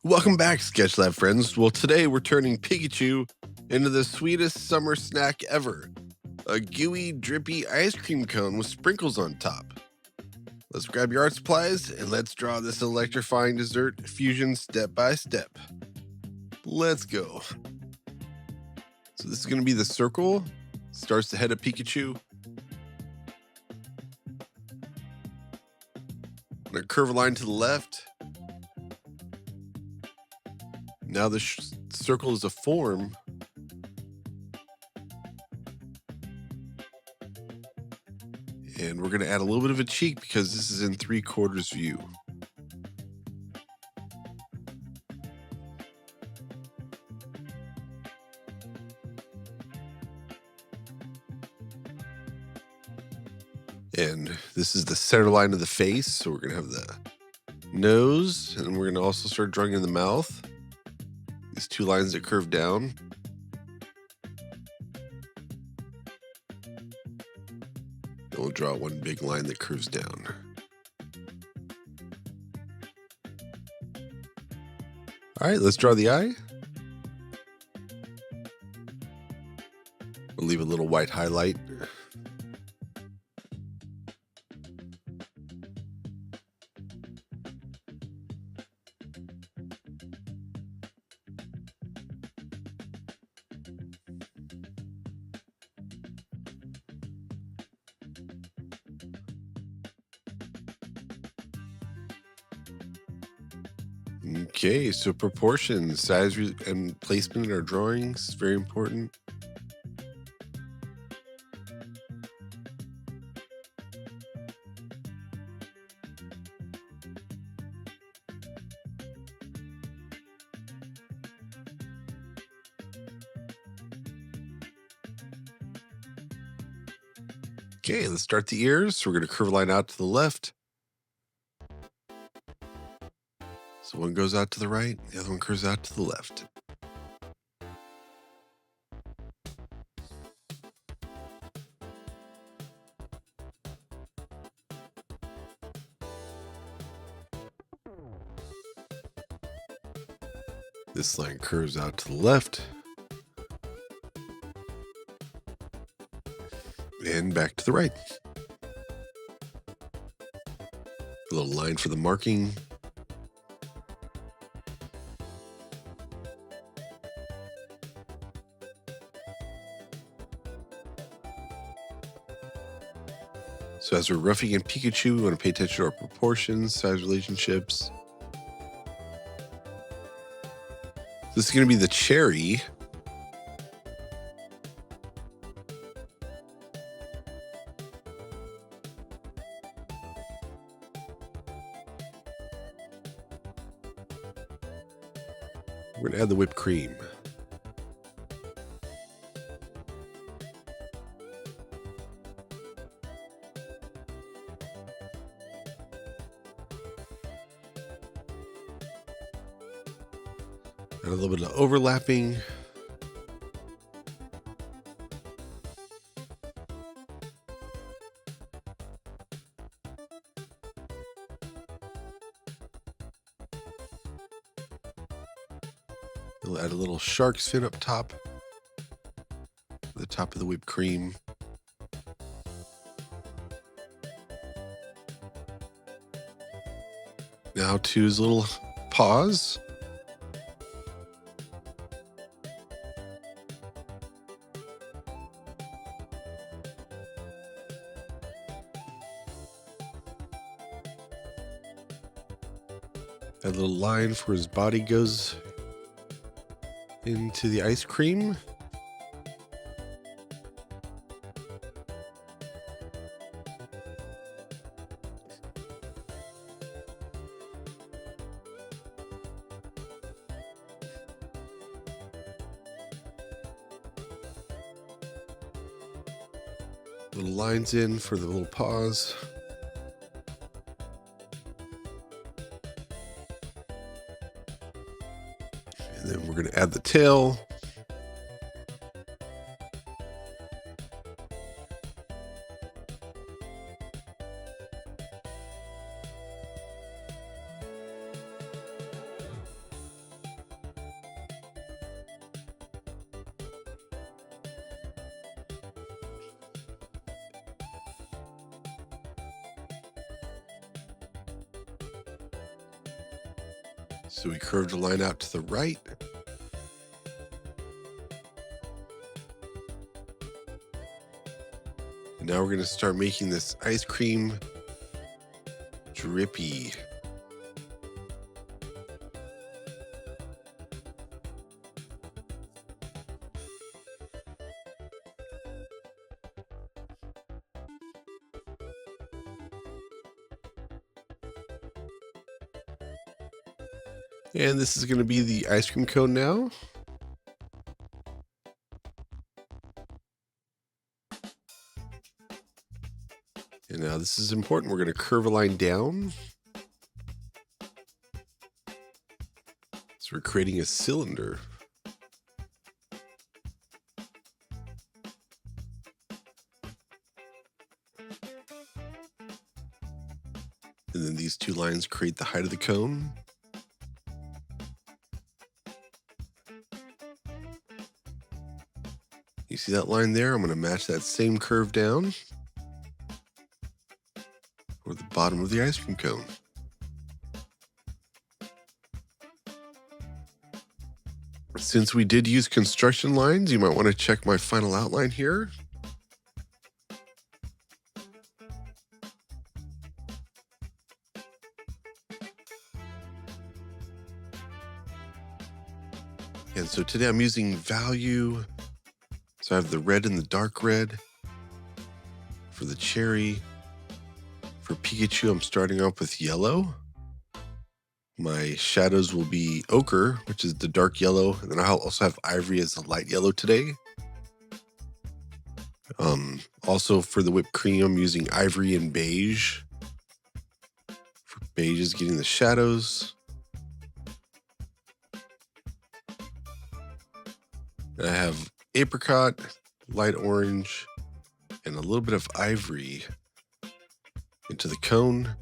Welcome back, Sketch Lab friends. Well, today we're turning Pikachu into the sweetest summer snack ever, a gooey, drippy ice cream cone with sprinkles on top. Let's grab your art supplies and let's draw this electrifying dessert fusion step by step. Let's go. So this is going to be the circle. Starts the head of Pikachu. I'm going to curve a line to the left. Now the circle is a form. And we're going to add a little bit of a cheek because this is in 3/4 view. And this is the center line of the face. So we're going to have the nose, and we're going to also start drawing in the mouth. These two lines that curve down. And we'll draw one big line that curves down. All right, let's draw the eye. We'll leave a little white highlight. Okay, so proportions, size and placement in our drawings is very important. Okay, let's start the ears. So we're going to curve a line out to the left. So one goes out to the right, the other one curves out to the left. This line curves out to the left. And back to the right. A little line for the marking. So as we're roughing in Pikachu, we want to pay attention to our proportions, size relationships. This is going to be the cherry. We're going to add the whipped cream. Add a little bit of overlapping. We'll add a little shark's fin up top, the top of the whipped cream. Now to his little paws. That little line for his body goes into the ice cream. Little lines in for the little paws. And then we're going to add the tail. So we curved a line out to the right. And now we're going to start making this ice cream drippy. And this is going to be the ice cream cone now. And now this is important. We're going to curve a line down. So we're creating a cylinder. And then these two lines create the height of the cone. You see that line there? I'm going to match that same curve down for the bottom of the ice cream cone. Since we did use construction lines, you might want to check my final outline here. And so today I'm using value. So I have the red and the dark red for the cherry. For Pikachu, I'm starting off with yellow. My shadows will be ochre, which is the dark yellow. And then I'll also have ivory as the light yellow today. Also for the whipped cream, I'm using ivory and beige. For beige is getting the shadows. And I have apricot, light orange, and a little bit of ivory into the cone.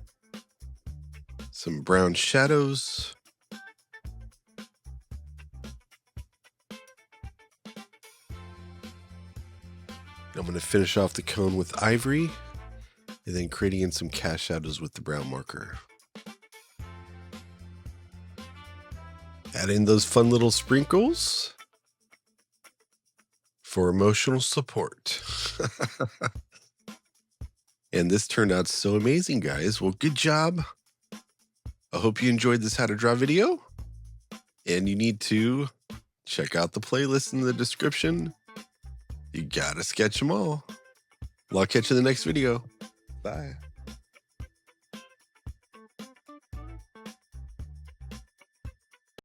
Some brown shadows. I'm going to finish off the cone with ivory and then creating in some cast shadows with the brown marker. Add in those fun little sprinkles for emotional support. And this turned out so amazing, guys. Well, good job. I hope you enjoyed this how to draw video. And you need to check out the playlist in the description. You gotta sketch them all. Well, I'll catch you in the next video. Bye.